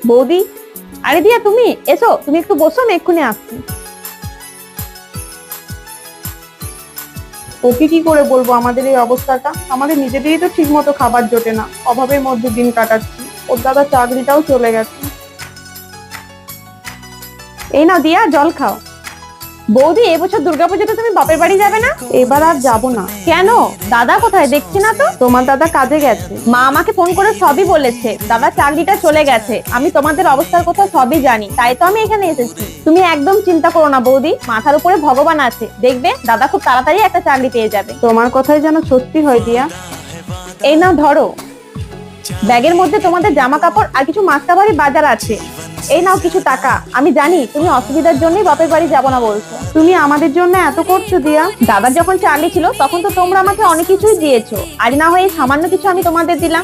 বৌদি, আরে দিয়া তুমি এসো, তুমি একটু বসো, আমি এক্ষুনি আসছি। ওকে কি করে বলবো আমাদের এই অবস্থাটা? আমাদের নিজেদেরই তো ঠিক মতো খাবার জোটে না, অভাবের মধ্যে দিন কাটাচ্ছি। ওর দাদা চাকরিটাও চলে গেছে। এই নাও দিয়া, জল খাও। বৌদি, এবছর দুর্গাপুজোতে তুমি বাপের বাড়ি যাবে না? এবার আর যাবো না। কেন? দাদা কোথায়, দেখছি না তো। তোমার দাদা কাজে গেছে। মা আমাকে ফোন করে সবই বলেছে, দাদা চাকরিটা চলে গেছে। আমি তোমাদের অবস্থার কথা সবই জানি, তাই তো আমি এখানে এসেছি। তুমি একদম চিন্তা করো না বৌদি, মাথার উপরে ভগবান আছে, দেখবে দাদা খুব তাড়াতাড়ি একটা চাকরি পেয়ে যাবে। তোমার কথাই যেন সত্যি হয় দিয়া। এই নাও ধরো, ব্যাগের মধ্যে তোমাদের জামা কাপড় আর কিছু মাসকাবারি বাজার আছে। এই নাও কিছু টাকা। আমি জানি তুমি অসুবিধার জন্যই বাপের বাড়ি যাবো না বলছো। তুমি আমাদের জন্য এত করছো দিয়া। দাদা যখন চাকরি ছিল তখন তো তোমরা আমাকে অনেক কিছুই দিয়েছো, আর না হয়ে সামান্য কিছু আমি তোমাদের দিলাম।